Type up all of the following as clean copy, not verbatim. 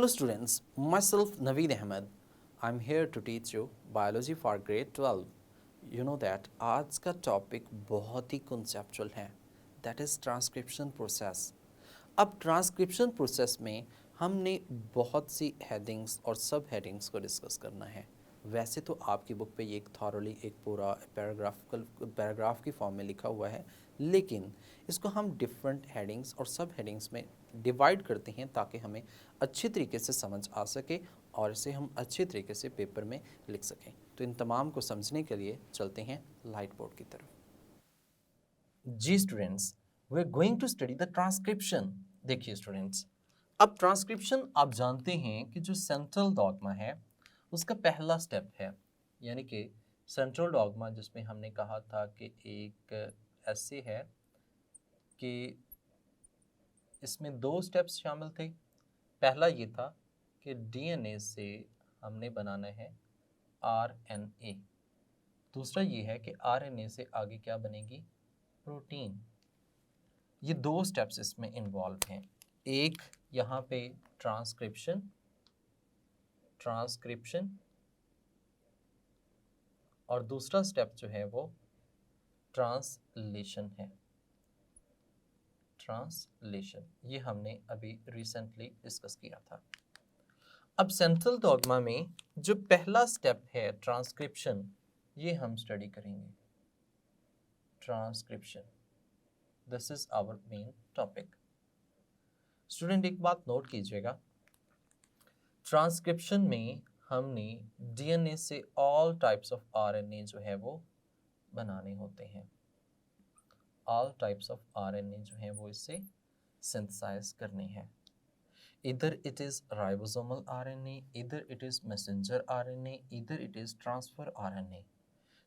Hello students, myself Naveed Ahmed. I'm here to teach you biology for grade 12. You know that आज का topic बहुत ही conceptual है, that is transcription process. अब transcription process में हमने बहुत सी हेडिंग्स और सब हेडिंग्स को डिस्कस करना है। वैसे तो आपकी बुक पे ये एक थॉरली एक पूरा पैराग्राफ की फॉर्म में लिखा हुआ है, लेकिन इसको हम डिफरेंट हेडिंग्स और सब हेडिंग्स में डिवाइड करते हैं ताकि हमें अच्छी तरीके से समझ आ सके और इसे हम अच्छे तरीके से पेपर में लिख सकें। तो इन तमाम को समझने के लिए चलते हैं लाइट बोर्ड की तरफ। जी students, we are going to study the transcription. देखिए स्टूडेंट्स, अब ट्रांसक्रिप्शन आप जानते हैं कि जो सेंट्रल डॉग्मा है उसका पहला स्टेप है, यानी कि सेंट्रल डॉग्मा जिसमें हमने कहा था कि एक ऐसे है कि इसमें दो स्टेप्स शामिल थे। पहला ये था कि डीएनए से हमने बनाना है आरएनए। दूसरा ये है कि आरएनए से आगे क्या बनेगी, प्रोटीन। ये दो स्टेप्स इसमें इन्वॉल्व हैं। एक यहाँ पे ट्रांसक्रिप्शन और दूसरा स्टेप जो है वो ट्रांसलेशन है। ट्रांसलेशन ये हमने अभी रिसेंटली डिस्कस किया था। अब सेंट्रल डॉग्मा में जो पहला स्टेप है ट्रांसक्रिप्शन, ये हम स्टडी करेंगे। Transcription, this is our main topic. Student एक बात नोट कीजिएगा, ट्रांसक्रिप्शन में हमने डीएनए से ऑल टाइप्स ऑफ आरएनए जो है वो बनाने होते हैं। ऑल टाइप्स ऑफ आरएनए जो है वो इससे सिंथेसाइज करने हैं। इधर इट इज राइबोसोमल आरएनए, इधर इट इज मैसेंजर आरएनए, इधर it is transfer RNA.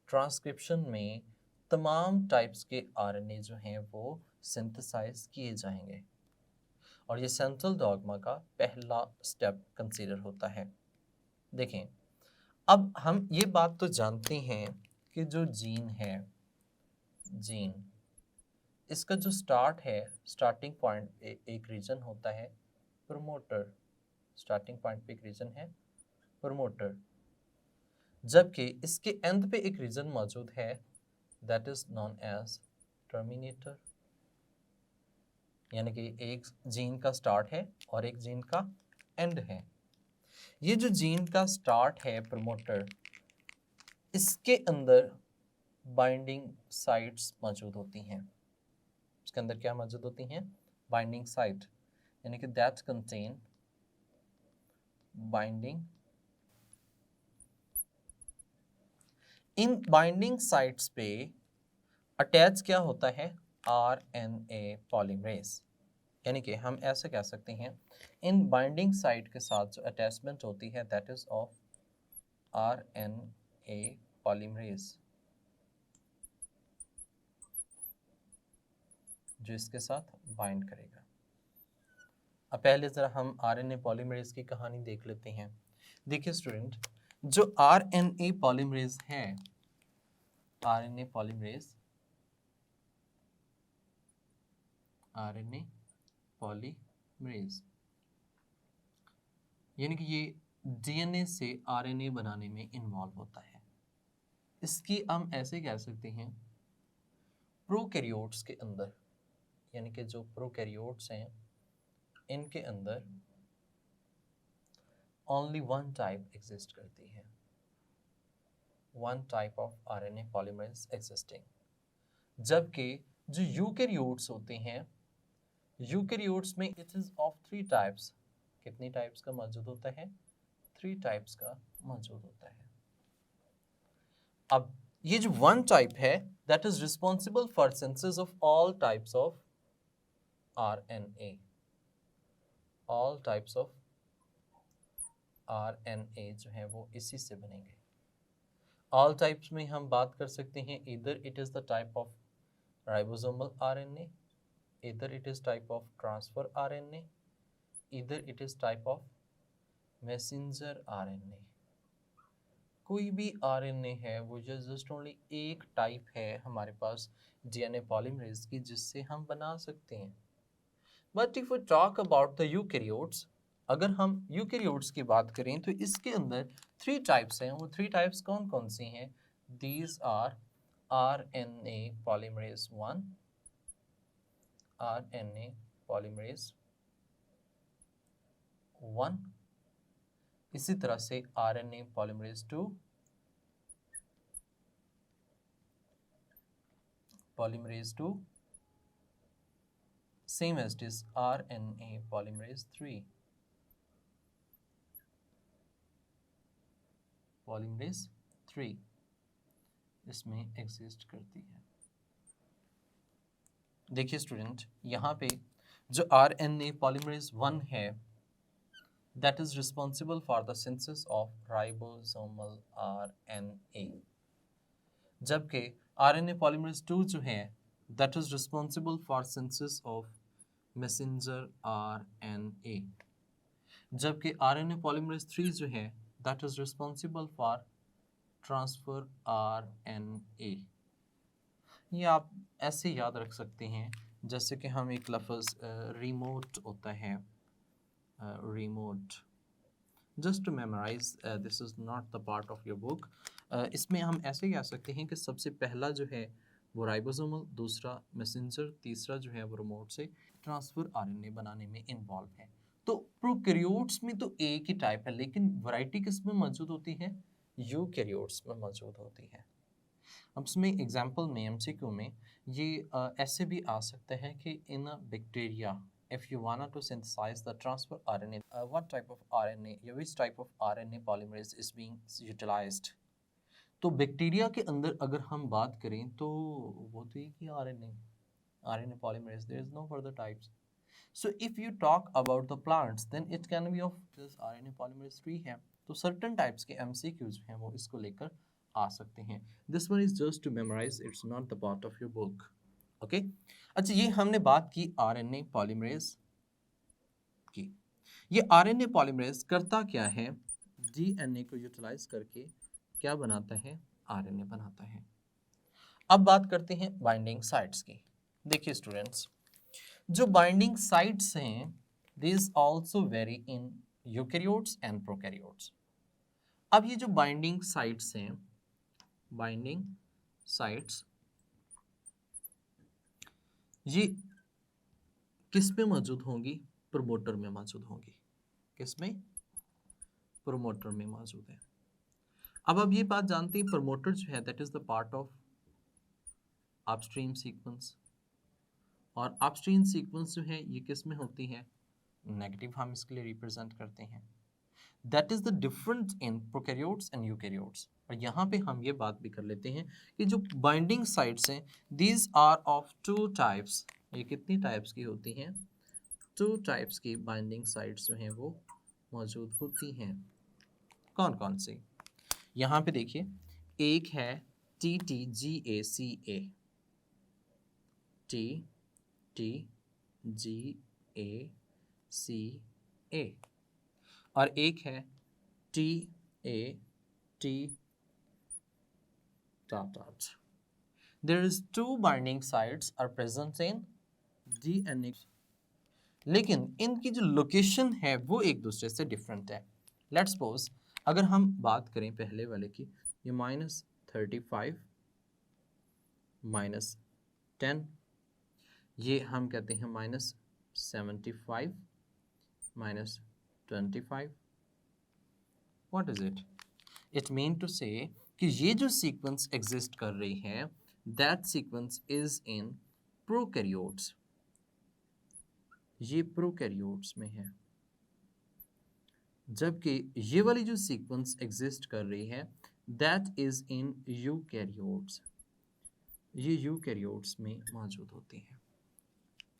Transcription में तमाम टाइप्स के आरएनए जो हैं वो सिंथेसाइज किए जाएंगे और ये सेंट्रल डॉग्मा का पहला स्टेप कंसीडर होता है। देखें, अब हम ये बात तो जानते हैं कि जो जीन है, जीन इसका जो स्टार्ट है, स्टार्टिंग पॉइंट एक रीजन होता है प्रमोटर। स्टार्टिंग पॉइंट पे एक रीजन है प्रमोटर, जबकि इसके एंड पे एक रीजन मौजूद है that is known as terminator. यानी कि एक जीन का स्टार्ट है और एक जीन का एंड है। ये जो जीन का स्टार्ट है प्रमोटर, इसके अंदर बाइंडिंग साइट्स मौजूद होती हैं। इसके अंदर क्या मौजूद होती हैं, बाइंडिंग साइट, यानी कि that contain binding. In binding sites पे अटैच क्या होता है, आरएनए पॉलीमरेज। यानी कि हम ऐसे कह सकते हैं, इन बाइंडिंग साइट के साथ जो अटैचमेंट होती है that is of RNA polymerase, जो इसके साथ बाइंड करेगा। अब पहले जरा हम आरएनए पॉलीमरेज की कहानी देख लेते हैं। देखिए स्टूडेंट, जो आरएनए पॉलीमरेज है, आरएनए पॉलीमरेज, आरएनए पॉलीमरेज यानी कि ये डीएनए से आरएनए बनाने में इन्वॉल्व होता है। इसकी हम ऐसे कह सकते हैं, प्रोकैरियोट्स के अंदर, यानी कि जो प्रोकैरियोट्स हैं इनके अंदर ओनली वन टाइप एग्जिस्ट करती है, one type of RNA polymerase existing. जबकि जो यूकैरियोट्स होते हैं, यूकैरियोट्स में it is of three types. कितनी टाइप्स का मौजूद होता है, थ्री टाइप्स का मौजूद होता है। अब ये जो वन टाइप है that is responsible for synthesis of all types of RNA, all types of RNA जो है वो इसी से बनेंगे। ऑल टाइप्स में हम बात कर सकते हैं, इधर it is the type of ribosomal RNA, इधर it is type of transfer RNA, इधर it is type of messenger RNA. कोई भी आरएनए है वो जस्ट ओनली एक टाइप है हमारे पास डीएनए पॉलीमरेज की जिससे हम बना सकते हैं। But if we talk about the eukaryotes, अगर हम यूकैरियोट्स की बात करें तो इसके अंदर 3 टाइप्स हैं। वो 3 टाइप्स कौन कौन सी हैं? These are RNA polymerase 1, RNA polymerase 1, इसी तरह से RNA polymerase 2, polymerase 2, same as it is RNA polymerase 3, polymerase 3 इसमें एग्जिस्ट करती है। देखिए स्टूडेंट, यहाँ पे जो RNA polymerase 1 है, that is responsible for the synthesis of ribosomal RNA, जबकि RNA polymerase 2 जो है that is responsible for synthesis of messenger RNA, जबकि RNA polymerase 3 जो है that is responsible for transfer RNA। ये आप ऐसे याद रख सकते हैं जैसे कि हम एक लफ्ज़ रिमोट होता है, remote, just to memorize, this is not the part of your book. इसमें हम ऐसे कह सकते हैं कि सबसे पहला जो है वो राइबोसोमल, दूसरा मैसेंजर, तीसरा जो है वो रिमोट से ट्रांसफ़र आरएनए बनाने में इन्वॉल्व है। तो प्रोकैरियोट्स में तो एक ही टाइप है, लेकिन वैरायटी किस में मौजूद होती है? यूकैरियोट्स में मौजूद होती है। अब इसमें एग्जाम्पल में एमसीक्यू में ये ऐसे भी आ सकता है कि in a bacteria if you wanted to synthesize the transfer RNA, what type of RNA, which type of RNA polymerase is being utilized? तो बैक्टीरिया के अंदर अगर हम बात करें तो वो तो एक ही RNA polymerase, there is no further types. So if you talk about the plants, then it can be of this RNA polymerase 3 है। तो certain types के MCQs हैं वो इसको लेकर आ सकते हैं। This one is just to memorize, it's not the part of your book. Okay? अच्छा, ये हमने बात की RNA polymerase की। ये RNA polymerase करता क्या है? DNA को यूटिलाइज करके क्या बनाता है? RNA बनाता है। अब बात करते हैं बाइंडिंग साइट्स की। देखिए स्टूडेंट्स, जो बाइंडिंग साइट्स हैं this also very in eukaryotes and prokaryotes. अब ये जो बाइंडिंग साइट्स हैं, बाइंडिंग साइट्स ये किस में मौजूद होंगी? प्रोमोटर में मौजूद होंगी। किस में? प्रोमोटर में मौजूद है। अब ये बात जानते हैं, प्रोमोटर जो है that is the part of upstream sequence, और अपस्ट्रीम सीक्वेंस जो है ये किस में होती है? नेगेटिव हम इसके लिए रिप्रेजेंट करते हैं। That is the difference in prokaryotes and eukaryotes. और यहाँ पे हम ये बात भी कर लेते हैं कि जो बाइंडिंग साइट्स हैं दीज आर ऑफ 2 टाइप्स। ये कितनी टाइप्स की होती हैं? 2 टाइप्स की बाइंडिंग साइट्स जो हैं वो मौजूद होती हैं। कौन कौन सी? यहाँ पे देखिए, एक है TTGACA, TTGACA, और एक है TAT dot dot. There is 2 binding sites are present in DNA, लेकिन इनकी जो लोकेशन है वो एक दूसरे से डिफरेंट है। लेट्स सपोज अगर हम बात करें पहले वाले की, ये -35 -10, ये हम कहते हैं -75 -25। What is it? It mean to say कि ये जो सीक्वेंस एग्जिस्ट कर रही है that sequence is in prokaryotes, ये प्रोकैरियोट्स में है, जबकि ये वाली जो सीक्वेंस एग्जिस्ट कर रही है दैट इज इन यूकैरियोट्स, ये यूकैरियोट्स में मौजूद होती है।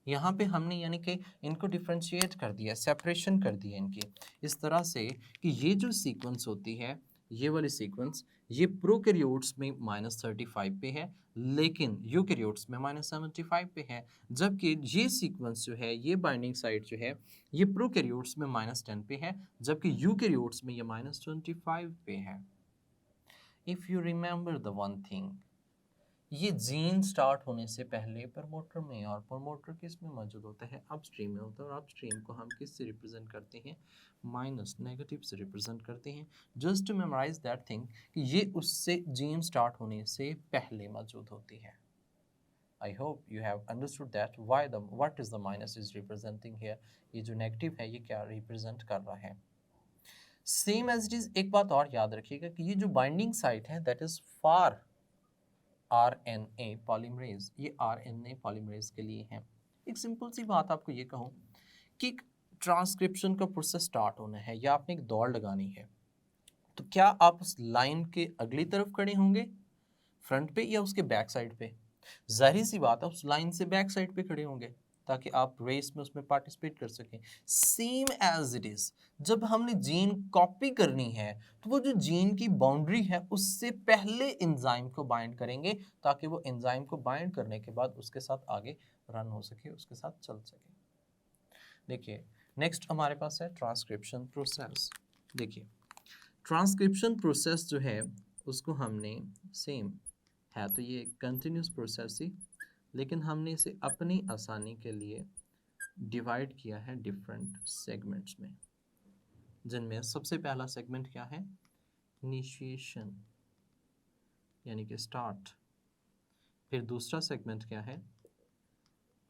यहाँ पे हमने यानी कि इनको डिफ्रेंशिएट कर दिया, सेपरेशन कर दिया इनकी, इस तरह से कि ये जो सीक्वेंस होती है, ये वाली सीक्वेंस, ये प्रोकैरियोट्स में -35 पे है, लेकिन यूकैरियोट्स में -75 पे है, जबकि ये सीक्वेंस जो है, ये बाइंडिंग साइट जो है, ये प्रोकैरियोट्स में -10 पे है, जबकि यूकैरियोट्स में ये -25 पे है। If you remember the one thing, ये जीन स्टार्ट होने से पहले प्रमोटर में, और प्रमोटर किस में मौजूद होता है, अपस्ट्रीम में होता है, और अपस्ट्रीम को हम किस से रिप्रेजेंट करते हैं, माइनस नेगेटिव से रिप्रेजेंट करते हैं। Just to memorize that thing कि ये उससे जीन स्टार्ट होने से पहले मौजूद होती है। I hope you have understood that why the what is the minus is representing here. ये जो नेगेटिव है ये क्या रिप्रेजेंट कर रहा है। सेम एज इट इज, एक बात और याद रखिएगा कि ये जो बाइंडिंग साइट है that is for RNA polymerase, ये आरएनए पॉलीमरेज के लिए है। एक सिंपल सी बात आपको ये कहूँ कि ट्रांसक्रिप्शन का प्रोसेस स्टार्ट होना है या आपने एक दौड़ लगानी है, तो क्या आप उस लाइन के अगली तरफ खड़े होंगे, फ्रंट पे या उसके बैक साइड पे? जाहिर सी बात है उस लाइन से बैक साइड पे खड़े होंगे ताकि आप रेस में उसमें पार्टिसिपेट कर सकें। सेम एज इट इज, जब हमने जीन कॉपी करनी है तो वो जो जीन की बाउंड्री है उससे पहले एंजाइम को बाइंड करेंगे ताकि वो एंजाइम को बाइंड करने के बाद उसके साथ आगे रन हो सके, उसके साथ चल सके। देखिए नेक्स्ट हमारे पास है ट्रांसक्रिप्शन प्रोसेस। देखिए ट्रांसक्रिप्शन प्रोसेस जो है उसको हमने सेम है तो ये कंटिन्यूस प्रोसेस ही, लेकिन हमने इसे अपनी आसानी के लिए डिवाइड किया है डिफरेंट सेगमेंट्स में, जिनमें सबसे पहला सेगमेंट क्या है, इनिशिएशन यानी कि स्टार्ट। फिर दूसरा सेगमेंट क्या है,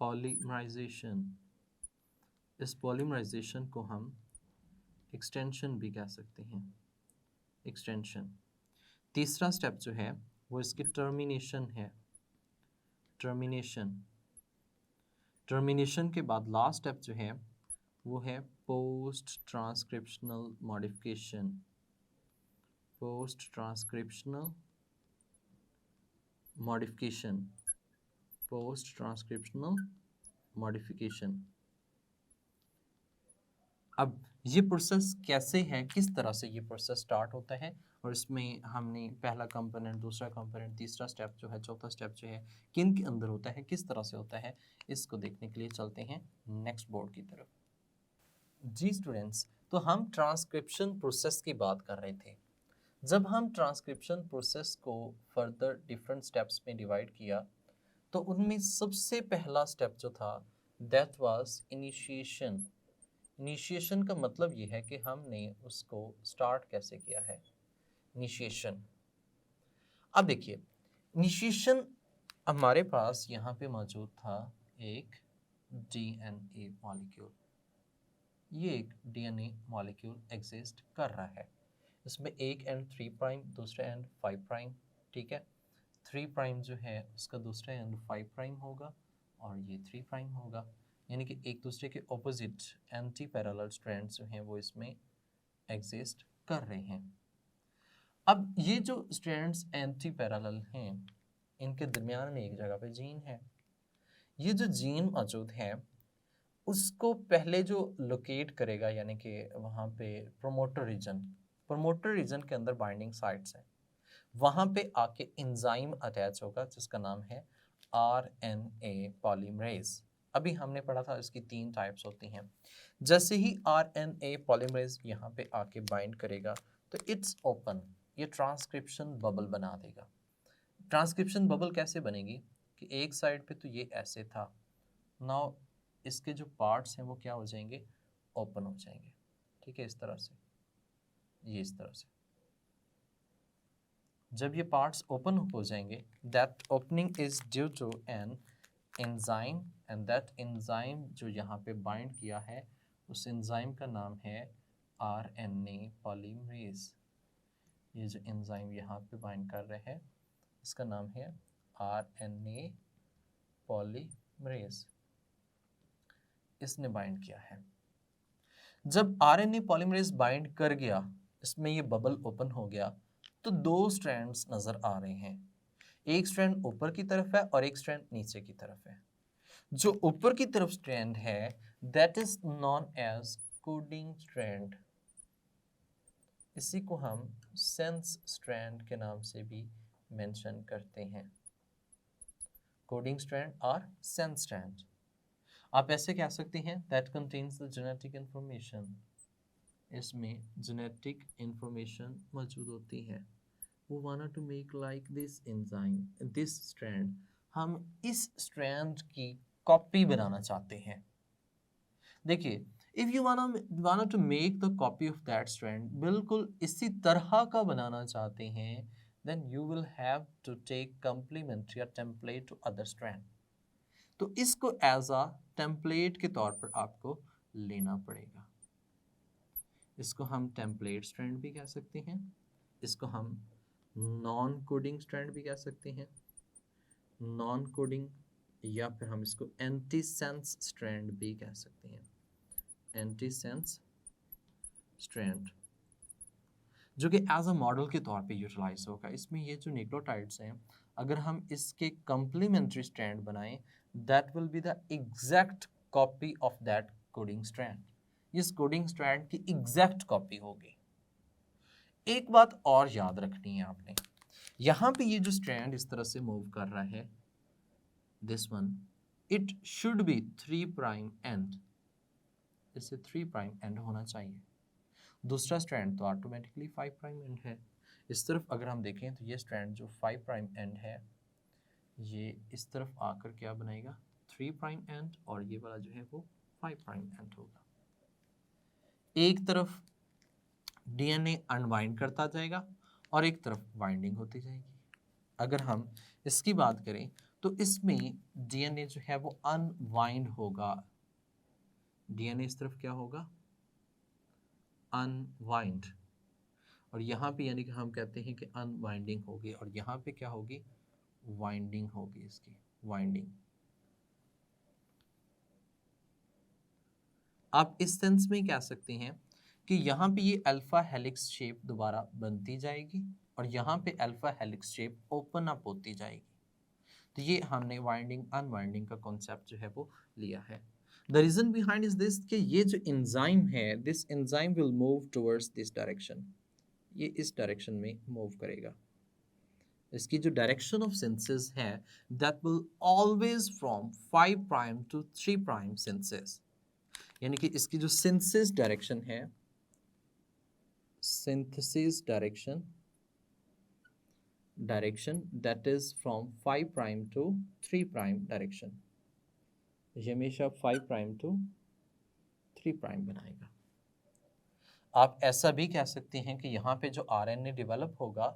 पॉलीमराइजेशन। इस पॉलीमराइजेशन को हम एक्सटेंशन भी कह सकते हैं, एक्सटेंशन। तीसरा स्टेप जो है वो इसकी टर्मिनेशन है, टर्मिनेशन। टर्मिनेशन के बाद लास्ट स्टेप जो है वो है post transcriptional modification, post transcriptional modification, post transcriptional modification. अब ये प्रोसेस कैसे है, किस तरह से ये प्रोसेस स्टार्ट होता है, और इसमें हमने पहला कंपोनेंट, दूसरा कंपोनेंट, तीसरा स्टेप जो है, चौथा स्टेप जो है, किन के अंदर होता है, किस तरह से होता है, इसको देखने के लिए चलते हैं नेक्स्ट बोर्ड की तरफ। जी स्टूडेंट्स, तो हम ट्रांसक्रिप्शन प्रोसेस की बात कर रहे थे। जब हम ट्रांसक्रिप्शन प्रोसेस को फर्दर डिफरेंट स्टेप्स में डिवाइड किया तो उनमें सबसे पहला स्टेप जो था दैट वाज इनिशिएशन। इनिशिएशन का मतलब ये है कि हमने उसको स्टार्ट कैसे किया है, इनिशिएशन। अब देखिए इनिशिएशन हमारे पास यहाँ पे मौजूद था एक डीएनए मॉलिक्यूल, ये एक डीएनए मॉलिक्यूल एग्जिस्ट कर रहा है। इसमें एक एंड 3 प्राइम, दूसरा एंड 5 प्राइम, ठीक है। 3 प्राइम जो है उसका दूसरा एंड 5 प्राइम होगा और ये 3 प्राइम होगा, यानी कि एक दूसरे के ऑपोजिट एंटी पैरेलल स्ट्रैंड्स जो हैं वो इसमें एग्जिस्ट कर रहे हैं। अब ये जो स्ट्रैंड्स एंटी पैरेलल हैं इनके दरमियान में एक जगह पे जीन है। ये जो जीन मौजूद है उसको पहले जो लोकेट करेगा, यानी कि वहाँ पे प्रोमोटर रीजन, प्रोमोटर रीजन के अंदर बाइंडिंग साइट्स हैं, वहाँ पे आके एंजाइम अटैच होगा जिसका नाम है आरएनए पॉलीमरेज। अभी हमने पढ़ा था इसकी 3 टाइप्स होती हैं। जैसे ही आरएनए पॉलीमरेज यहाँ पे आके बाइंड करेगा तो इट्स ओपन, ये ट्रांसक्रिप्शन बबल बना देगा। ट्रांसक्रिप्शन बबल कैसे बनेगी कि एक साइड पे तो ये ऐसे था, नाउ इसके जो पार्ट्स हैं वो क्या हो जाएंगे, ओपन हो जाएंगे, ठीक है, इस तरह से, ये इस तरह से। जब ये पार्ट्स ओपन हो जाएंगे that opening is due to an enzyme and that enzyme जो यहाँ पे बाइंड किया है उस एंजाइम का नाम है आरएनए पॉलीमरेज। ये जो एंजाइम यहाँ पे बाइंड कर रहे हैं इसका नाम है आरएनए पॉलीमरेज, इसने बाइंड किया है। जब आरएनए पॉलीमरेज बाइंड कर गया, इसमें ये बबल ओपन हो गया, तो 2 स्ट्रैंड्स नजर आ रहे हैं, एक स्ट्रैंड ऊपर की तरफ है और एक स्ट्रैंड नीचे की तरफ है। जो ऊपर की तरफ स्ट्रैंड है that is known as coding strand, इसी को हम सेंस स्ट्रैंड के नाम से भी मेंशन करते हैं, कोडिंग स्ट्रैंड और सेंस स्ट्रैंड। आप ऐसे कह सकते हैं that contains the genetic information, इसमें जेनेटिक इंफॉर्मेशन मौजूद होती है, वो want to make like this enzyme this strand, हम इस स्ट्रैंड की कॉपी बनाना चाहते हैं। देखिए, if you want to make the copy of that strand, बिल्कुल इसी तरह का बनाना चाहते हैं, then you will have to take complementary या टेम्पलेट टू अदर स्ट्रैंड। तो इसको एज अ टेम्पलेट के तौर पर आपको लेना पड़ेगा। इसको हम टेम्पलेट स्ट्रैंड भी कह सकते हैं, इसको हम नॉन कोडिंग स्ट्रैंड भी कह सकते हैं, नॉन कोडिंग, या फिर हम इसको एंटी सेंस स्ट्रैंड भी कह सकते हैं, एंटी सेंस स्ट्रैंड, जो कि एज अ मॉडल के तौर पे यूटिलाइज होगा। इसमें ये जो न्यूक्लियोटाइड्स हैं, अगर हम इसके कंप्लीमेंट्री स्ट्रैंड बनाएं, that will be the exact copy of that coding strand. इस कोडिंग स्ट्रैंड की एग्जैक्ट कॉपी होगी। एक बात और याद रखनी है आपने, यहाँ पे ये जो स्ट्रैंड इस तरह से मूव कर रहा है, this one, it should be 3 prime and, इससे 3 प्राइम एंड होना चाहिए। दूसरा स्ट्रैंड तो ऑटोमेटिकली 5 प्राइम एंड है। इस तरफ अगर हम देखें तो ये स्ट्रैंड जो 5 प्राइम एंड है, ये इस तरफ आकर क्या बनाएगा, 3 प्राइम एंड, और ये वाला जो है वो 5 प्राइम एंड होगा। एक तरफ डीएनए अनवाइंड करता जाएगा और एक तरफ वाइंडिंग होती जाएगी। अगर हम इसकी बात करें तो इसमें डीएनए जो है वो अनवाइंड होगा, डीएनए इस तरफ क्या होगा, अनवाइंड, और यहाँ पे यानी कि हम कहते हैं कि अनवाइंडिंग होगी, और यहाँ पे क्या होगी, वाइंडिंग होगी, इसकी वाइंडिंग। आप इस सेंस में कह सकते हैं कि यहाँ पे ये अल्फा हेलिक्स शेप दोबारा बनती जाएगी और यहाँ पे alpha helix shape open up होती जाएगी। तो ये हमने वाइंडिंग अनवाइंडिंग का कॉन्सेप्ट जो है वो लिया है। The reason behind is this कि ये जो एंजाइम है, this enzyme will move towards this direction, ये इस डायरेक्शन में मूव करेगा। इसकी जो डायरेक्शन ऑफ सिंथेसिस है, that will always from 5 prime to 3 prime synthesis, यानी कि इसकी जो सिंथेसिस डायरेक्शन है, synthesis direction that is from 5 prime to 3 prime direction, ये हमेशा 5 प्राइम टू 3 प्राइम बनाएगा। आप ऐसा भी कह सकते हैं कि यहाँ पे जो आरएनए डेवलप होगा,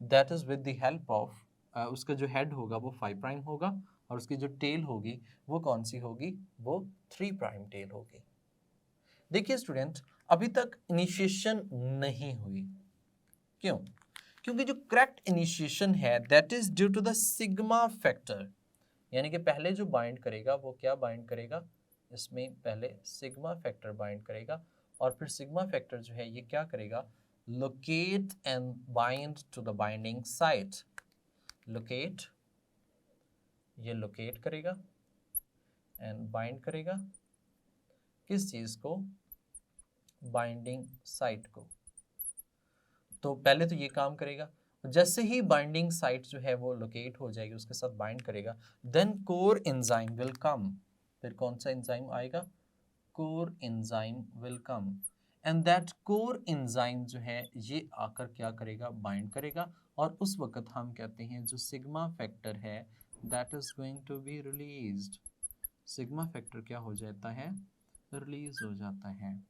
that is with the help of, उसका जो हेड होगा वो 5 प्राइम होगा और उसकी जो टेल होगी वो कौन सी होगी, वो 3 प्राइम टेल होगी। देखिए स्टूडेंट, अभी तक इनिशिएशन नहीं हुई, क्यों? क्योंकि जो करेक्ट इनिशिएशन है that is due to the sigma factor, यानी कि पहले जो बाइंड करेगा वो क्या बाइंड करेगा, इसमें पहले सिग्मा फैक्टर बाइंड करेगा और फिर सिग्मा फैक्टर जो है ये क्या करेगा, locate and bind to the binding site, locate, ये लोकेट करेगा एंड बाइंड करेगा किस चीज को, बाइंडिंग साइट को। तो पहले तो ये काम करेगा, जैसे ही बाइंडिंग साइट जो है वो लोकेट हो जाएगी, उसके साथ बाइंड करेगा, then core enzyme will come, फिर कौन सा एंजाइम आएगा, core enzyme will come, and that core enzyme जो है ये आकर क्या करेगा, बाइंड करेगा, और उस वक्त हम कहते हैं जो सिग्मा फैक्टर है that is going to be released, sigma factor क्या हो जाता है, रिलीज हो जाता है।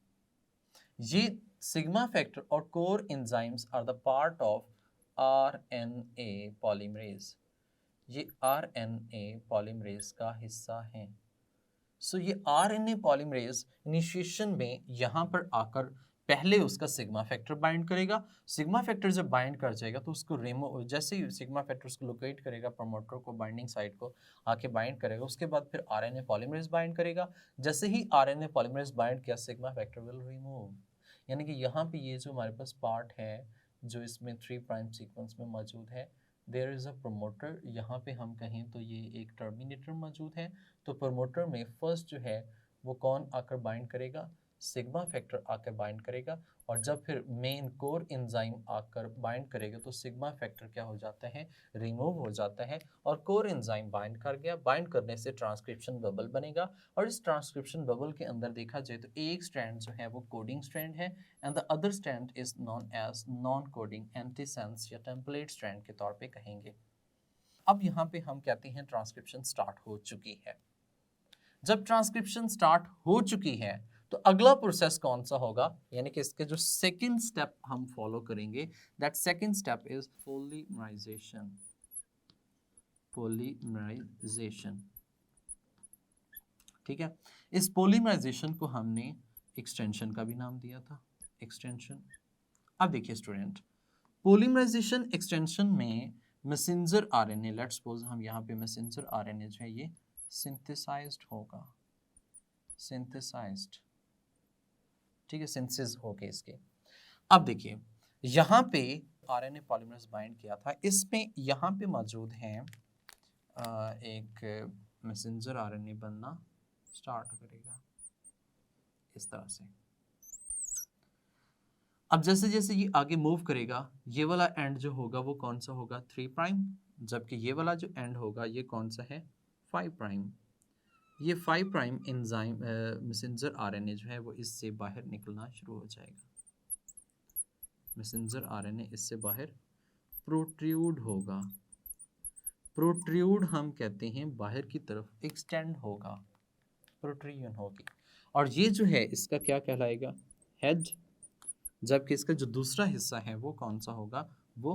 ये सिग्मा फैक्टर और core enzymes are the part of RNA polymerase, ये आरएनए पॉलीमरेज का हिस्सा है। सो ये आरएनए पॉलीमरेज इनिशिएशन में यहाँ पर आकर पहले उसका सिग्मा फैक्टर बाइंड करेगा, सिग्मा फैक्टर जब बाइंड कर जाएगा तो उसको रिमूव, जैसे ही सिग्मा फैक्टर उसको लोकेट करेगा, प्रमोटर को बाइंडिंग साइट को आके बाइंड करेगा, उसके बाद फिर आरएनए पॉलीमरेज बाइंड करेगा, जैसे ही आरएनए पॉलीमरेज बाइंड किया सिग्मा फैक्टर विल रिमूव, यानी कि यहाँ पे ये जो हमारे पास पार्ट है जो इसमें 3 प्राइम सीक्वेंस में मौजूद है, देयर इज़ अ प्रमोटर, यहाँ पे हम कहें तो ये एक टर्मिनेटर मौजूद है। तो प्रमोटर में फर्स्ट जो है वो कौन आकर बाइंड करेगा, सिग्मा फैक्टर आकर बाइंड करेगा, और जब फिर मेन कोर एंजाइम आकर बाइंड करेगा तो सिग्मा फैक्टर क्या हो जाता है, रिमूव हो जाता है, और कोर एंजाइम बाइंड कर गया। बाइंड करने से ट्रांसक्रिप्शन बबल बनेगा, और इस ट्रांसक्रिप्शन बबल के अंदर देखा जाए तो एक स्ट्रैंड जो है वो कोडिंग स्ट्रैंड है, and the other strand is known as non coding antisense या टेम्पलेट स्ट्रैंड के तौर पे कहेंगे। अब यहाँ पे हम कहते हैं ट्रांसक्रिप्शन स्टार्ट हो चुकी है। जब ट्रांसक्रिप्शन स्टार्ट हो चुकी है तो अगला प्रोसेस कौन सा होगा, यानी कि इसके जो सेकंड स्टेप हम फॉलो करेंगे, that second step is polymerization. Polymerization, ठीक है। इस पॉलीमराइजेशन को हमने एक्सटेंशन का भी नाम दिया था, एक्सटेंशन। अब देखिए स्टूडेंट, पॉलीमराइजेशन एक्सटेंशन में मैसेंजर आरएनए, लेट्स सपोज हम यहाँ पे मैसेंजर आरएनए जो है ये सिंथेसाइज्ड होगा, सिंथेसाइज्ड, ठीक है, सिंथेसिस हो गए इसके। अब देखिए यहाँ पे आरएनए पॉलीमरेज बाइंड किया था, इसमें यहाँ पे मौजूद हैं एक मैसेंजर आरएनए बनना स्टार्ट करेगा इस तरह से। अब जैसे जैसे ये आगे मूव करेगा, ये वाला एंड जो होगा वो कौन सा होगा, 3', जबकि ये वाला जो एंड होगा ये कौन सा है, 5'। ये 5' एंजाइम मैसेंजर आरएनए जो है वो इससे बाहर निकलना शुरू हो जाएगा। मैसेंजर आरएनए इससे बाहर प्रोट्रूड होगा। प्रोट्रूड हम कहते हैं बाहर की तरफ एक्सटेंड होगा, प्रोट्रूजन होगी, और ये जो है इसका क्या कहलाएगा, हेड, जबकि इसका जो दूसरा हिस्सा है वो कौन सा होगा, वो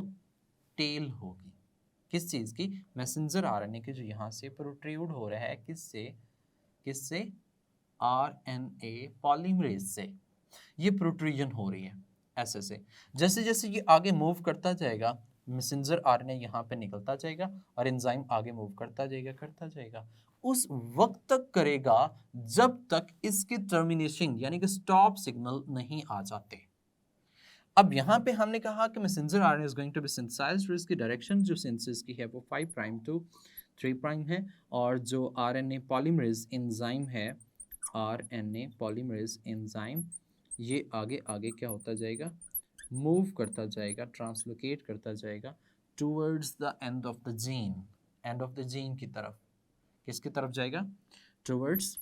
टेल होगी। किस चीज़ की, मैसेंजर आरएनए के जो यहाँ से प्रोट्रूड हो रहा है, किससे, किससे, आरएनए पॉलीमरेज से ये प्रोट्रूजन हो रही है ऐसे से। जैसे जैसे ये आगे मूव करता जाएगा, मैसेंजर आरएनए यहाँ पे निकलता जाएगा और एंजाइम आगे मूव करता जाएगा, उस वक्त तक करेगा जब तक इसकी टर्मिनेशन यानी कि स्टॉप सिग्नल नहीं आ जाते। अब यहाँ पे हमने कहा कि messenger RNA is going to be synthesised, इसकी डायरेक्शन जो सिंथेसिस की है वो 5' टू 3' है, और जो आरएनए पॉलीमरेज एंजाइम है, आरएनए पॉलीमरेज एंजाइम, ये आगे आगे क्या होता जाएगा, मूव करता जाएगा, ट्रांसलोकेट करता जाएगा towards the end of the gene, end of the gene की तरफ। किसकी तरफ जाएगा, towards,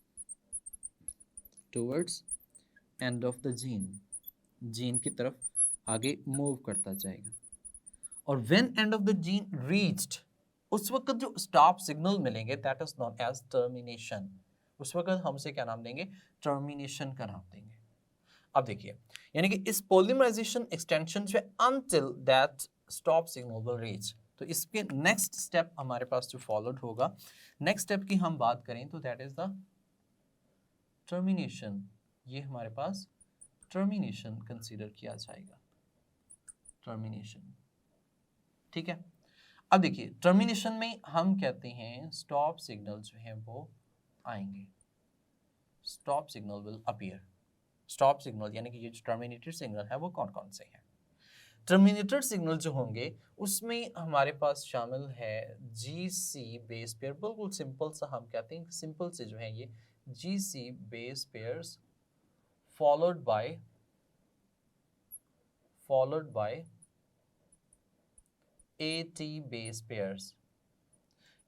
towards end of the gene, gene की तरफ आगे मूव करता जाएगा। और when end of the gene reached, उस वक्त जो स्टॉप सिग्नल मिलेंगे that is known as termination. उस वक्त हम उसे क्या नाम देंगे, टर्मिनेशन का नाम देंगे। अब देखिए, यानी कि इस पॉलीमराइजेशन एक्सटेंशन से until that stop signal will reach, तो इसके नेक्स्ट स्टेप हमारे पास जो फॉलोड होगा, नेक्स्ट स्टेप की हम बात करें तो दैट इज द टर्मिनेशन। ये हमारे पास टर्मिनेशन कंसीडर किया जाएगा, टर्मिनेशन, ठीक है। अब देखिए टर्मिनेशन में हम कहते हैं स्टॉप सिग्नल जो है वो आएंगे, stop signal will appear. Stop signal यानी कि ये जो टर्मिनेटेड सिग्नल है वो कौन कौन से हैं, टर्मिनेटेड सिग्नल जो होंगे उसमें हमारे पास शामिल है जीसी बेस पेयर, बिल्कुल सिंपल सा हम कहते हैं, सिंपल से जो है ये GC base pairs followed by eighty base pairs,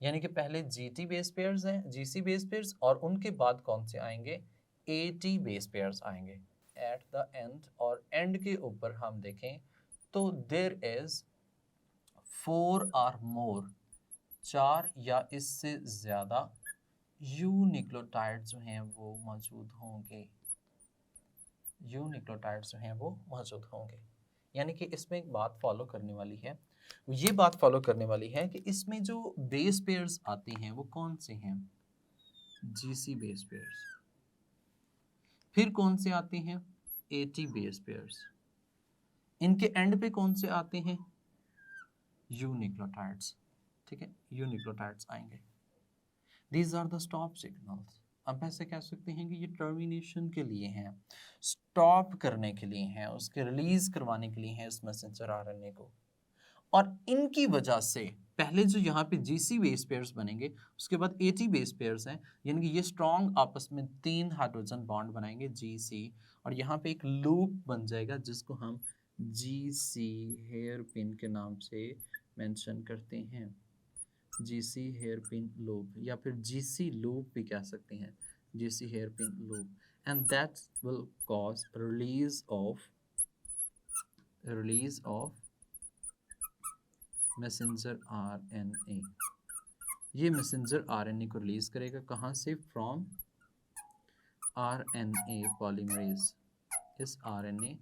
यानी कि पहले जीटी बेस पेयर्स हैं, जीसी बेस पेयर्स, और उनके बाद कौन से आएंगे, एटी बेस पेयर्स आएंगे एट द एंड। और एंड के ऊपर हम देखें तो देयर इज 4 और मोर, 4 या इससे ज्यादा यूनिक्लोटाइड जो हैं वो मौजूद होंगे, यूनिक्लोटाइड जो हैं वो मौजूद होंगे। यानी कि इसमें एक बात फॉलो करने वाली है, ये बात फॉलो करने वाली है कि इसमें जो बेस पेयर्स आते हैं वो कौन से हैं, जीसी बेस पेयर्स, फिर कौन से आते हैं, एटी बेस पेयर्स, इनके एंड पे कौन से आते हैं, यूनिक्लोटाइड्स, ठीक है, यूनिक्लोटाइड्स आएंगे। These are the stop signals. अब ऐसे कह सकते हैं कि ये टर्मिनेशन के लिए हैं, स्टॉप करने के लिए हैं, उसके रिलीज करवाने के लिए हैं इस मैसेंजर आरएनए को, और इनकी वजह से पहले जो यहाँ पे GC बेस पेयर्स बनेंगे, उसके बाद AT बेस पेयर्स हैं, यानी कि ये स्ट्रॉन्ग आपस में 3 हाइड्रोजन बॉन्ड बनाएंगे GC, और यहाँ पे एक लूप बन जाएगा जिसको हम GC हेयर पिन के नाम से मेंशन करते हैं। GC हेयर पिन लूप या फिर GC लूप भी कह सकते हैं, GC hairpin loop, and that will cause release of messenger RNA। ये मैसेंजर RNA को रिलीज करेगा कहाँ से? फ्रॉम RNA पॉलीमरेज, इस RNA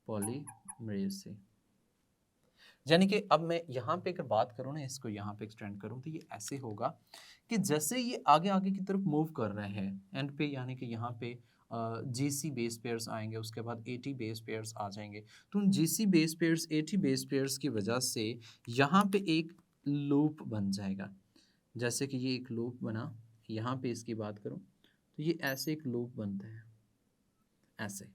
पॉलीमरेज से। यानी कि अब मैं यहाँ पे अगर बात करूँ ना, इसको यहाँ पे एक्सटेंड करूँ तो ये ऐसे होगा कि जैसे ये आगे आगे की तरफ मूव कर रहे हैं एंड पे, यानी कि यहाँ पे GC बेस पेयर्स आएंगे, उसके बाद AT बेस पेयर्स आ जाएंगे, तो उन GC base pairs AT base pairs की वजह से यहाँ पे एक लूप बन जाएगा। जैसे कि ये एक लूप बना, यहाँ पे इसकी बात करूँ तो ये ऐसे एक लूप बनता है, ऐसे।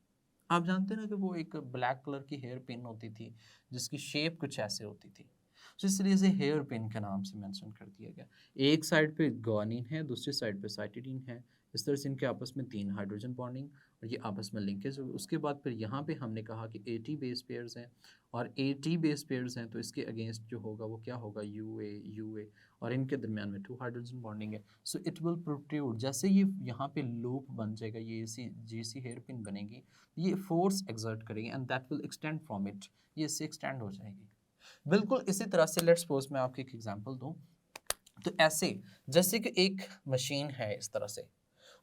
आप जानते हैं ना कि वो एक ब्लैक कलर की हेयर पिन होती थी जिसकी शेप कुछ ऐसे होती थी, तो इसलिए इसे हेयर पिन के नाम से मेंशन कर दिया गया। एक साइड पे ग्वानिन है, दूसरी साइड पे साइटिडीन है, इस तरह से इनके आपस में 3 हाइड्रोजन बॉन्डिंग और ये आपस में लिंकेज हो। उसके बाद फिर यहाँ पे हमने कहा कि AT बेस पेयर्स हैं और AT बेस पेयर्स हैं, तो इसके अगेंस्ट जो होगा वो क्या होगा? UA और इनके दरमियान में 2 हाइड्रोजन बॉन्डिंग है। सो इट विल प्रोट्रूड, जैसे ये यहाँ पे लूप बन जाएगा, ये GC हेयर पिन बनेगी, ये फोर्स एक्सर्ट करेगी and that will extend from it, ये इससे एक्सटेंड हो जाएगी। बिल्कुल इसी तरह से लेट्स सपोज मैं आपको एक एग्जांपल दूं, तो ऐसे जैसे कि एक मशीन है, इस तरह से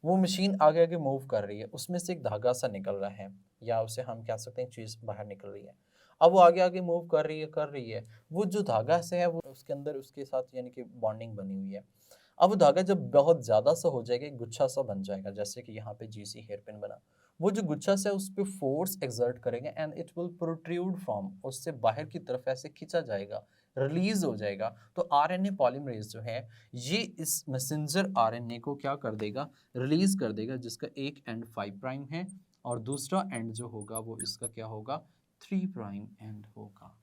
वो मशीन आगे आगे मूव कर रही है, उसमें से एक धागा सा निकल रहा है, या उसे हम कह सकते हैं चीज़ बाहर निकल रही है। अब वो आगे आगे मूव कर रही है, वो जो धागा से है वो उसके अंदर उसके साथ यानी कि बॉन्डिंग बनी हुई है। अब वो धागा जब बहुत ज़्यादा सा हो जाएगा, एक गुच्छा सा बन जाएगा, जैसे कि यहाँ पे GC हेयर पिन बना, वो जो गुच्छा सा है उस पर फोर्स एक्सर्ट करेंगे and it will protrude from, उससे बाहर की तरफ ऐसे खींचा जाएगा, रिलीज हो जाएगा। तो RNA पॉलीमरेज जो है ये इस मैसेंजर RNA को क्या कर देगा? रिलीज कर देगा, जिसका एक एंड 5 प्राइम है और दूसरा एंड जो होगा वो इसका क्या होगा? 3 प्राइम एंड होगा।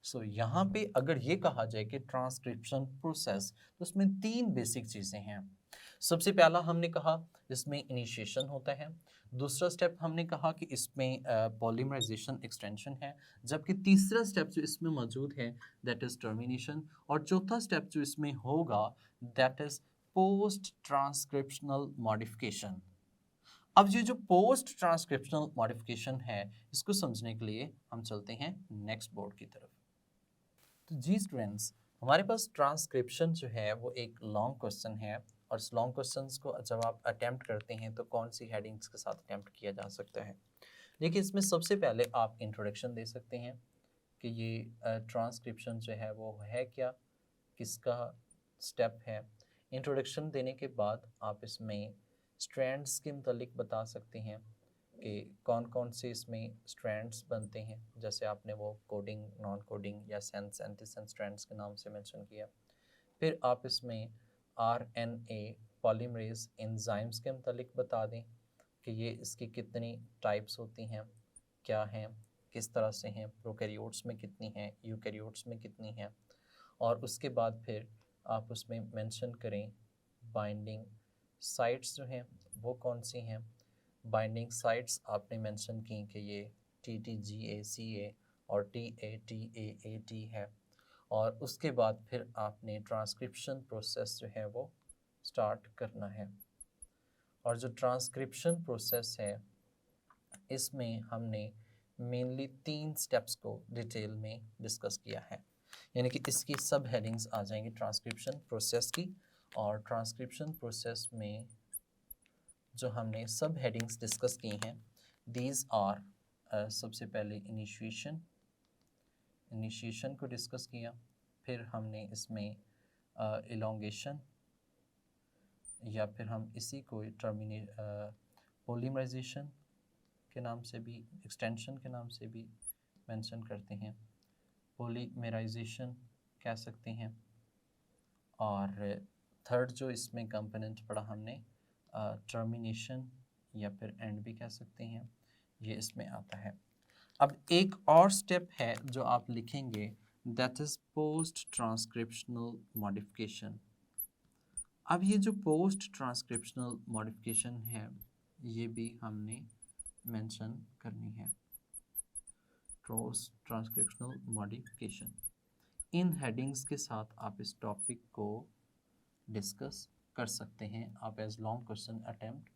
सो यहाँ पे अगर ये कहा जाए कि ट्रांसक्रिप्शन प्रोसेस, तो उसमें 3 बेसिक चीज़ें हैं। सबसे पहला हमने कहा इसमें इनिशिएशन होता है, दूसरा स्टेप हमने कहा कि इसमें पॉलीमराइजेशन एक्सटेंशन है, जबकि तीसरा स्टेप जो इसमें मौजूद है दैट इज़ टर्मिनेशन, और चौथा स्टेप जो इसमें होगा that is post transcriptional modification. अब ये जो पोस्ट ट्रांसक्रिप्शनल मॉडिफिकेशन है, इसको समझने के लिए हम चलते हैं नेक्स्ट बोर्ड की तरफ। तो जी स्टूडेंट्स, हमारे पास ट्रांसक्रिप्शन जो है वो एक लॉन्ग क्वेश्चन है, और इस लॉन्ग क्वेश्चंस को जब आप अटेम्प्ट करते हैं तो कौन सी हेडिंग्स के साथ अटेम्प्ट किया जा सकता है? देखिए, इसमें सबसे पहले आप इंट्रोडक्शन दे सकते हैं कि ये ट्रांसक्रिप्शन जो है वो है क्या, किसका स्टेप है। इंट्रोडक्शन देने के बाद आप इसमें स्ट्रैंड्स के मुतालिक बता सकते हैं कि कौन कौन से इसमें स्ट्रैंड्स बनते हैं, जैसे आपने वो कोडिंग, नॉन कोडिंग या सेंस, एंटीसेंस स्ट्रैंड्स के नाम से मेंशन किया। फिर आप इसमें RNA पॉलीमरेज एंजाइम्स के मुतालिक बता दें कि ये इसकी कितनी टाइप्स होती हैं, क्या हैं, किस तरह से हैं, प्रोकैरियोट्स में कितनी हैं, यूकैरियोट्स में कितनी हैं। और उसके बाद फिर आप उसमें मेंशन करें बाइंडिंग साइट्स जो हैं वो कौन सी हैं। बाइंडिंग साइट्स आपने मेंशन की कि ये TTGACA और TATAAT है। और उसके बाद फिर आपने ट्रांसक्रिप्शन प्रोसेस जो है वो स्टार्ट करना है। और जो ट्रांसक्रिप्शन प्रोसेस है इसमें हमने मेनली 3 स्टेप्स को डिटेल में डिस्कस किया है, यानी कि इसकी सब हेडिंग्स आ जाएंगी ट्रांसक्रिप्शन प्रोसेस की। और ट्रांसक्रिप्शन प्रोसेस में जो हमने सब हेडिंग्स डिस्कस की हैं, दीज आर सबसे पहले इनिशिएशन को डिस्कस किया, फिर हमने इसमें इलोंगेशन या फिर हम इसी को पॉलीमराइजेशन के नाम से भी, एक्सटेंशन के नाम से भी मेंशन करते हैं, पॉलीमराइजेशन कह सकते हैं। और थर्ड जो इसमें कंपोनेंट पढ़ा हमने टर्मिनेशन या फिर एंड भी कह सकते हैं, ये इसमें आता है। अब एक और स्टेप है जो आप लिखेंगे that is post transcriptional modification. अब ये जो पोस्ट ट्रांसक्रिप्शनल मॉडिफिकेशन है ये भी हमने मेंशन करनी है। पोस्ट ट्रांसक्रिप्शनल मॉडिफिकेशन, इन हेडिंग्स के साथ आप इस टॉपिक को डिस्कस कर सकते हैं, आप एज लॉन्ग क्वेश्चन अटेम्प्ट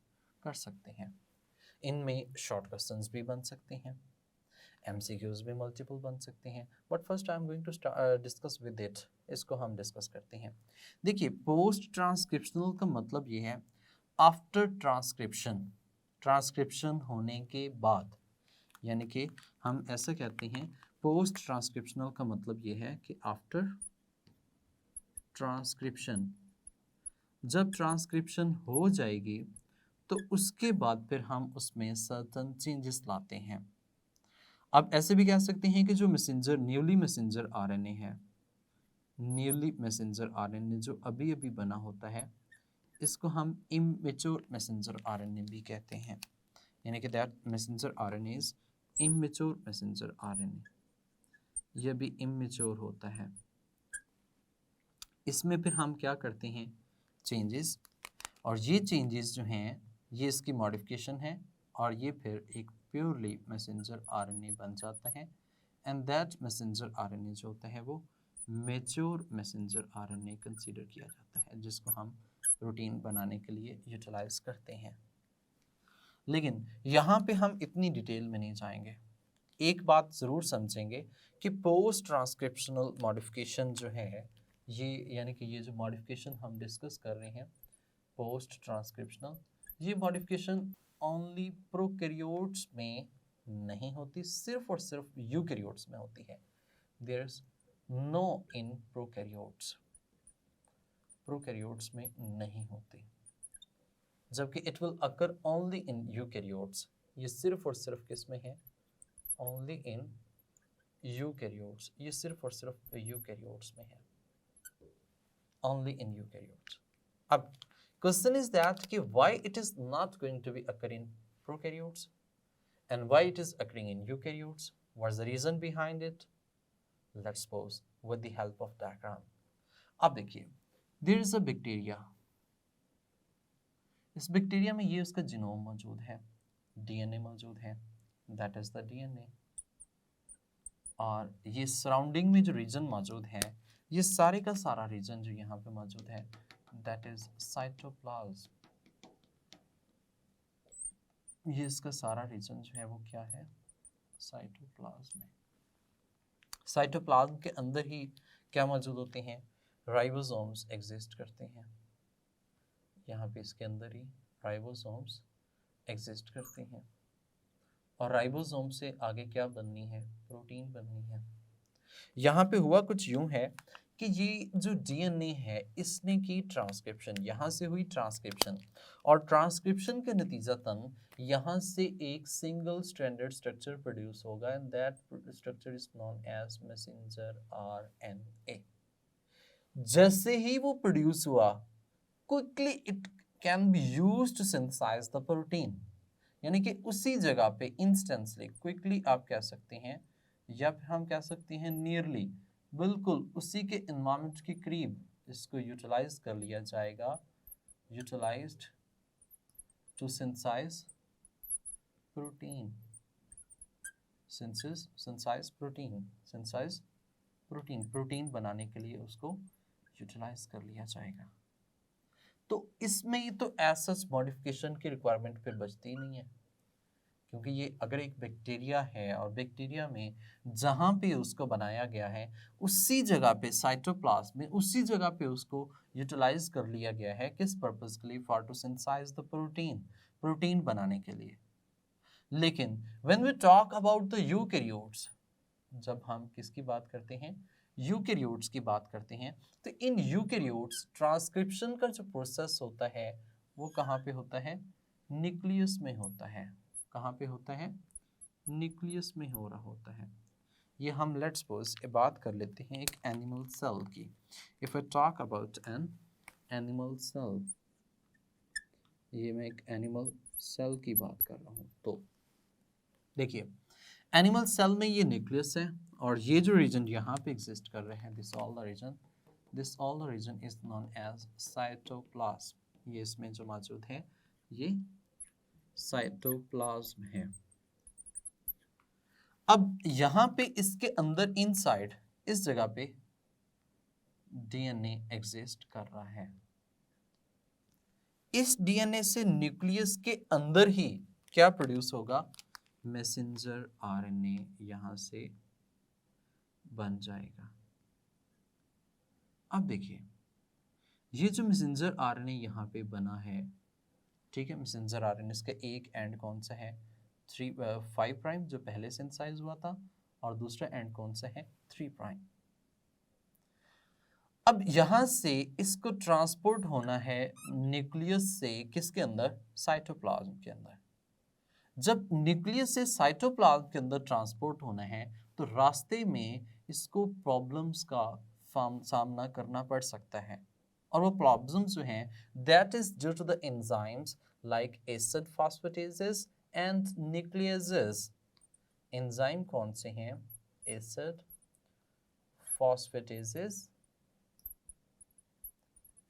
कर सकते हैं। इनमें शॉर्ट क्वेश्चंस भी बन सकते हैं, एमसीक्यूज भी मल्टीपल बन सकते हैं, but first I am going to discuss with it. इसको हम डिस्कस करते हैं। देखिए, पोस्ट ट्रांसक्रिप्शनल का मतलब ये है आफ्टर ट्रांसक्रिप्शन, ट्रांसक्रिप्शन होने के बाद, यानी कि हम ऐसा कहते हैं पोस्ट ट्रांसक्रिप्शनल का मतलब ये है कि आफ्टर ट्रांसक्रिप्शन, जब ट्रांसक्रिप्शन हो जाएगी तो उसके बाद फिर हम उसमें सर्टेन चेंजेस लाते हैं। अब ऐसे भी कह सकते हैं कि जो मैसेंजर न्यूली मैसेंजर आरएनए है, न्यूली मैसेंजर आरएनए जो अभी अभी बना होता है, इसको हम इमेच्योर मैसेंजर आरएनए भी कहते हैं, यानी कि that messenger RNA is immature messenger RNA, यह भी इमेच्योर होता है। इसमें फिर हम क्या करते हैं, चेंजेस, और ये चेंजेस जो हैं ये इसकी मॉडिफिकेशन है, और ये फिर एक प्योरली मैसेंजर आरएनए बन जाता है। एंड दैट मैसेंजर आरएनए जो होता है वो मैच्योर मैसेंजर आरएनए कंसीडर किया जाता है, जिसको हम प्रोटीन बनाने के लिए यूटिलाइज करते हैं। लेकिन यहाँ पे हम इतनी डिटेल में नहीं जाएंगे, एक बात ज़रूर समझेंगे कि पोस्ट ट्रांसक्रिप्शनल मॉडिफिकेशन जो है ये, यानी कि ये जो मॉडिफिकेशन हम डिस्कस कर रहे हैं पोस्ट ट्रांसक्रिप्शनल, ये मॉडिफिकेशन ओनली प्रोकैरियोट्स में नहीं होती, सिर्फ और सिर्फ यूकैरियोट्स में होती है। There is no in prokaryotes, prokaryotes में नहीं होती, जबकि it will occur only in eukaryotes. ये सिर्फ और सिर्फ किस में है, ओनली इन यूकैरियोट्स, ये सिर्फ और सिर्फ यूकैरियोट्स में है, ओनली इन यूकैरियोट्स। अब question is that कि why it is not going to be occur in prokaryotes and why it is occurring in eukaryotes, what's the reason behind it? Let's suppose with the help of diagram। अब देखिए, there is a bacteria, इस bacteria में ये उसका genome मौजूद है, DNA मौजूद है, that is the DNA, और ये सराउंडिंग में जो रीजन मौजूद है, ये सारे का सारा रीजन जो यहाँ पे मौजूद है that is साइटोप्लाज्म, ये इसका सारा रीजन जो है वो क्या है, साइटोप्लाज्म में। साइटोप्लाज्म के अंदर ही क्या मौजूद होते हैं, राइबोसोम्स एग्जिस्ट करते हैं, यहाँ पे इसके अंदर ही राइबोसोम्स एग्जिस्ट करते हैं, और राइबोसोम से आगे क्या बननी है, प्रोटीन बननी है। यहाँ पे हुआ कुछ यूं है कि ये जो डीएनए है इसने की ट्रांसक्रिप्शन, यहाँ से हुई ट्रांसक्रिप्शन, और ट्रांसक्रिप्शन के नतीजतन यहाँ से एक सिंगल स्ट्रैंडेड स्ट्रक्चर प्रोड्यूस होगा, and that structure is known as messenger RNA. जैसे ही वो प्रोड्यूस हुआ, quickly it can be used to synthesize the protein, यानी कि उसी जगह पे इंस्टेंटली, क्विकली आप कह सकते हैं, या फिर हम कह सकते हैं नियरली, बिल्कुल उसी के एनवायरनमेंट के करीब इसको यूटिलाइज कर लिया जाएगा, utilized to synthesize protein, synthesize protein, synthesize protein, protein बनाने के लिए उसको यूटिलाइज कर लिया जाएगा। तो इसमें तो ऐसा मॉडिफिकेशन की रिक्वायरमेंट फिर बचती ही नहीं है, क्योंकि ये अगर एक बैक्टीरिया है और बैक्टीरिया में जहाँ पे उसको बनाया गया है उसी जगह पे साइटोप्लाज्म में उसी जगह पे उसको यूटिलाइज कर लिया गया है, किस पर्पस के लिए, for to synthesize the protein, protein बनाने के लिए। लेकिन when we talk about the eukaryotes, जब हम किसकी बात करते हैं, यूकैरियोट्स की बात करते हैं, तो इन यूकैरियोट्स ट्रांसक्रिप्शन का जो प्रोसेस होता है वो कहाँ पे होता है, न्यूक्लियस में होता है। कहाँ पे होता है, न्यूक्लियस में हो रहा होता है। ये हम लेट्स सपोज बात कर लेते हैं एक एनिमल सेल की। If I talk about an animal cell, ये मैं एक एनिमल सेल की बात कर रहा हूँ। तो देखिए, एनिमल सेल में ये न्यूक्लियस है और ये जो रीजन यहाँ पे एग्जिस्ट कर रहे हैं, this all the reason is known as cytoplasm. ये इसमें जो मौजूद है ये साइटोप्लाज्म है। अब यहाँ पे इसके अंदर इनसाइड इस जगह पे डीएनए एग्जिस्ट कर रहा है। इस डीएनए से न्यूक्लियस के अंदर ही क्या प्रोड्यूस होगा, मैसेंजर आरएनए यहां से बन जाएगा। अब देखिए ये जो मैसेंजर आरएनए यहाँ पे बना है, ठीक है, मैसेंजर आरएनए इसका एक एंड कौन सा है, 5 प्राइम जो पहले सिंथेसाइज हुआ था, और दूसरा एंड कौन सा है, 3 प्राइम। अब यहां से इसको ट्रांसपोर्ट होना है न्यूक्लियस से किसके अंदर, साइटोप्लाज्म के अंदर। जब न्यूक्लियस से साइटोप्लाज्म के अंदर ट्रांसपोर्ट होना है तो रास्ते में इसको प्रॉब्लम्स का सामना करना पड़ सकता है, और वो प्रॉब्लम्स जो हैं that is due to the enzymes like acid phosphatases and nucleases. Enzyme कौन से हैं, एसिड फॉस्फेटेजेस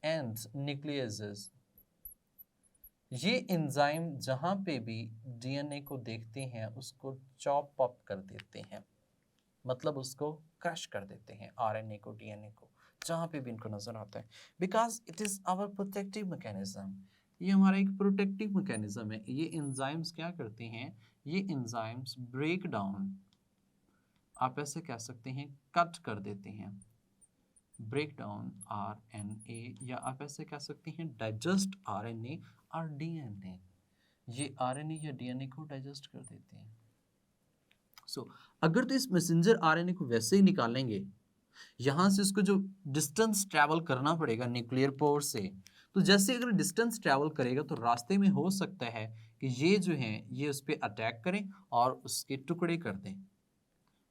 एंड न्यूक्लियेजेस। ये एंजाइम जहां पे भी डीएनए को देखते हैं उसको चॉप अप कर देते हैं, मतलब उसको क्रश कर देते हैं, आरएनए को, डीएनए को, जहां पे भी इनको नजर आता है, because it is our protective mechanism. ये हमारा एक प्रोटेक्टिव मैकेनिज्म है। ये एंजाइम्स क्या करते हैं, ये एंजाइम्स ब्रेक डाउन, आप ऐसे कह सकते हैं कट कर देते हैं, ब्रेक डाउन आरएनए, या आप ऐसे कह सकते हैं डाइजेस्ट आरएनए और डीएनए। ये आरएनए या डीएनए को डाइजेस्ट कर देते हैं। अगर तो इस मैसेंजर आरएनए को वैसे ही निकालेंगे, यहां से उसको जो डिस्टेंस ट्रैवल करना पड़ेगा न्यूक्लियर पोर से, तो जैसे अगर डिस्टेंस ट्रैवल करेगा तो रास्ते में हो सकता है कि ये जो है ये उस पर अटैक करें और उसके टुकड़े कर दें।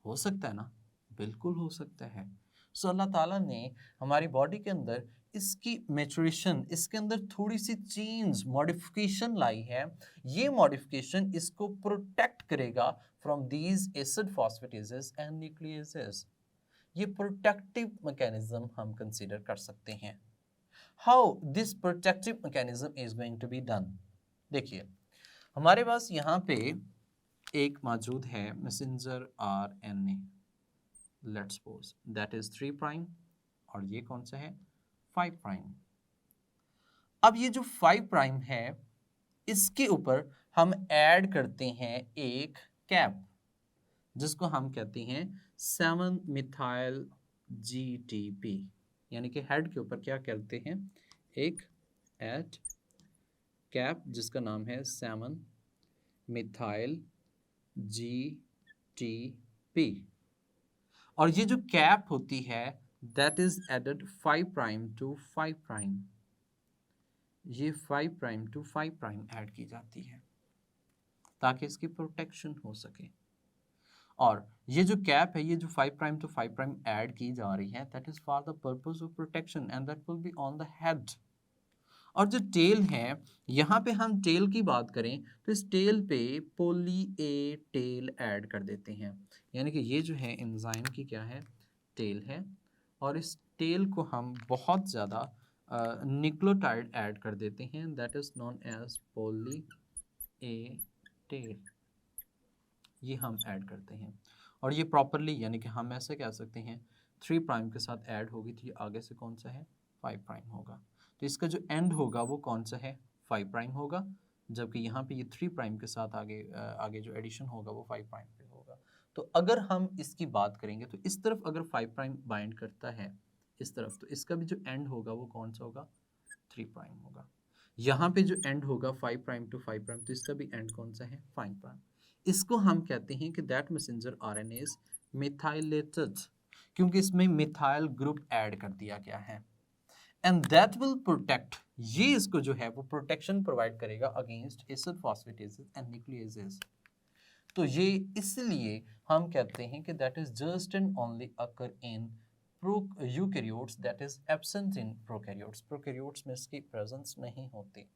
हो सकता है ना, बिल्कुल हो सकता है। अल्लाह ताला ने हमारी बॉडी के अंदर इसकी मैच्योरेशन, इसके अंदर थोड़ी सी चेंज, मॉडिफिकेशन लाई है। ये मॉडिफिकेशन इसको प्रोटेक्ट करेगा from these acid phosphatases and nucleases. ये प्रोटेक्टिव मैकेनिज्म हम कंसीडर कर सकते हैं। How this protective mechanism is going to be done, देखिए हमारे पास यहाँ पे एक मौजूद है messenger RNA, let's suppose that is 3 prime, और ये कौन सा है, 5 प्राइम। अब ये जो 5 प्राइम है इसके ऊपर हम ऐड करते हैं एक कैप, जिसको हम कहते हैं 7 मिथाइल GTP, यानी कि हेड के ऊपर क्या करते हैं, एक ऐड कैप जिसका नाम है 7 मिथाइल GTP, और ये जो कैप होती है that is added 5 prime to 5 prime, ये 5 प्राइम टू 5 प्राइम ऐड की जाती है ताकि इसकी प्रोटेक्शन हो सके। और ये जो कैप है, ये जो 5 प्राइम टू 5 प्राइम ऐड की जा रही है that is for the purpose of protection and that will be on the head. और जो टेल है, यहाँ पे हम टेल की बात करें तो इस टेल पे पोली ए टेल ऐड कर देते हैं, यानी कि ये जो है एंजाइम की क्या है, टेल है, और इस टेल को हम बहुत ज़्यादा न्यूक्लियोटाइड ऐड कर देते हैं that is known as poly A tail, ये हम ऐड करते हैं। और ये प्रॉपरली, यानी कि हम ऐसे कह सकते हैं 3 प्राइम के साथ ऐड होगी तो ये आगे से कौन सा है, 5 प्राइम होगा, तो इसका जो एंड होगा वो कौन सा है, 5 प्राइम होगा, जबकि यहाँ पे ये 3 प्राइम के साथ आगे जो एडिशन होगा वो 5 प्राइम पे होगा। तो अगर हम इसकी बात करेंगे तो इस तरफ अगर 5 प्राइम बाइंड करता है इस तरफ, तो इसका भी जो एंड होगा वो कौन सा होगा, 3 प्राइम होगा। यहाँ पे जो एंड होगा 5 प्राइम टू 5 प्राइम, तो इसका भी एंड कौन सा है, 5 प्राइम। इसको हम कहते हैं कि that messenger RNA is methylated, क्योंकि इसमें मिथाइल ग्रुप ऐड कर दिया गया है, एंड दैट विल प्रोटेक्ट, ये इसको जो है वो प्रोटेक्शन प्रोवाइड करेगा अगेंस्ट एसिड फॉस्फेटेजेस एंड न्यूक्लियेजेस। तो ये इसलिए हम कहते हैं कि that is just and only occur in eukaryotes, that is absent in prokaryotes, prokaryotes में इसकी प्रेजेंस नहीं होती।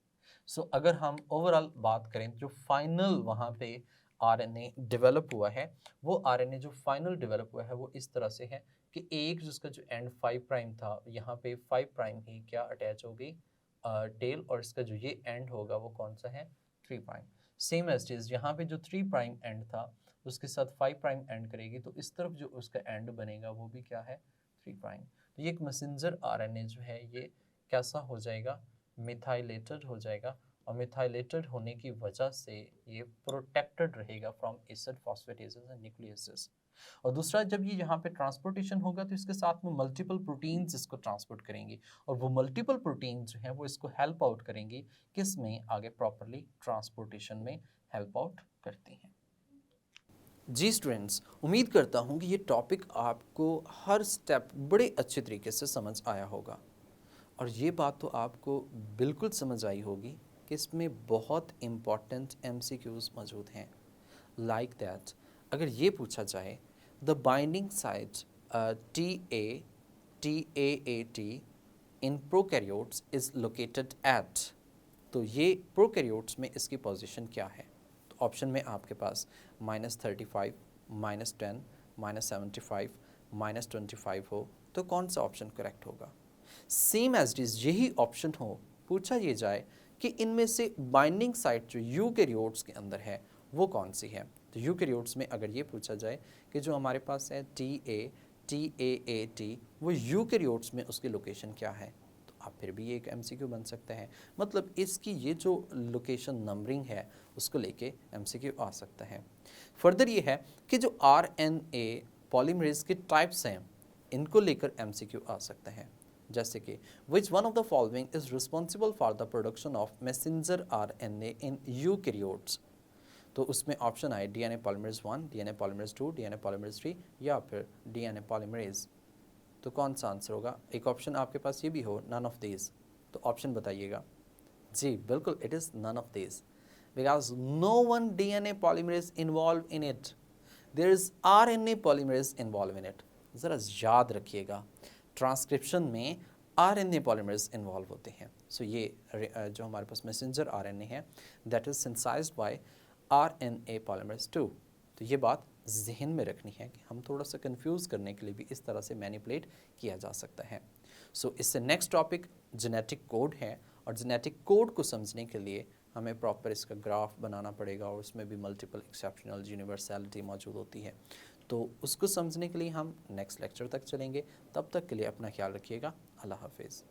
अगर हम ओवरऑल बात करें जो फाइनल वहाँ पे आरएनए डेवलप हुआ है, वो आरएनए जो फाइनल डेवलप हुआ है वो इस तरह से है कि एक जिसका जो एंड 5 प्राइम था, यहाँ पे 5 प्राइम ही क्या अटैच हो गई टेल, और इसका जो ये एंड होगा वो कौन सा है 3 प्राइम। सेम एज इज यहाँ पे जो 3 प्राइम एंड था उसके साथ 5 प्राइम एंड करेगी, तो इस तरफ जो उसका एंड बनेगा वो भी क्या है 3 प्राइम। तो ये एक मैसेंजर आरएनए जो है ये कैसा हो जाएगा, मिथाइलेटेड हो जाएगा, और मिथाइलेटेड होने की वजह से ये प्रोटेक्टेड रहेगा फ्रॉम एसिड फॉस्फेटेसेस एंड न्यूक्लियसेस। और दूसरा, जब ये यहाँ पे ट्रांसपोर्टेशन होगा तो इसके साथ में मल्टीपल प्रोटीन्स इसको ट्रांसपोर्ट करेंगी, और वो मल्टीपल प्रोटीन्स जो हैं वो इसको हेल्प आउट करेंगी, किस में, आगे प्रॉपरली ट्रांसपोर्टेशन में हेल्प आउट करती हैं। जी स्टूडेंट्स, उम्मीद करता हूँ कि ये टॉपिक आपको हर स्टेप बड़े अच्छे तरीके से समझ आया होगा, और ये बात तो आपको बिल्कुल समझ आई होगी कि इसमें बहुत इम्पॉर्टेंट MCQs मौजूद हैं। लाइक दैट, अगर ये पूछा जाए the binding site TAAT in prokaryotes is located at, तो ये प्रोकैरियोट्स में इसकी पोजीशन क्या है। तो ऑप्शन में आपके पास -35, -10, -75, -25 हो, तो कौन सा ऑप्शन करेक्ट होगा। सेम एज इट इज यही ऑप्शन हो, पूछा ये जाए कि इनमें से बाइंडिंग साइट जो यूकैरियोट्स के अंदर है वो कौन सी है, तो यूकैरियोट्स में अगर ये पूछा जाए कि जो हमारे पास है TAAT वो यूकैरियोट्स में उसकी लोकेशन क्या है, तो आप फिर भी ये एक MCQ बन सकता है। मतलब इसकी ये जो लोकेशन नंबरिंग है उसको लेके MCQ आ सकता है। फर्दर ये है कि जो RNA पॉलीमरेज के टाइप्स हैं इनको लेकर MCQ आ सकता है, जैसे कि which one of the following is responsible for the production of messenger RNA in eukaryotes, तो उसमें ऑप्शन आए DNA polymerase 1, DNA polymerase 2, DNA polymerase 3 या फिर DNA पॉलीमरेज, तो कौन सा आंसर होगा। एक ऑप्शन आपके पास ये भी हो नन ऑफ दिस, तो ऑप्शन बताइएगा। जी बिल्कुल, it is none of this, because no one DNA polymerase involve in it, there is RNA polymerase involve in it. ज़रा याद रखिएगा, ट्रांसक्रिप्शन में RNA पॉलीमरेज इन्वॉल्व होते हैं। सो ये जो हमारे पास मैसेंजर RNA है that is synthesized by RNA polymerase 2। तो ये बात जहन में रखनी है कि हम थोड़ा सा कंफ्यूज करने के लिए भी इस तरह से मैनिपुलेट किया जा सकता है। सो इससे नेक्स्ट टॉपिक जेनेटिक कोड है, और जेनेटिक कोड को समझने के लिए हमें प्रॉपर इसका ग्राफ बनाना पड़ेगा, और उसमें भी मल्टीपल एक्सेप्शनल यूनिवर्सैलिटी मौजूद होती है। तो उसको समझने के लिए हम नेक्स्ट लेक्चर तक चलेंगे। तब तक के लिए अपना ख्याल रखिएगा। अल्लाह हाफिज़।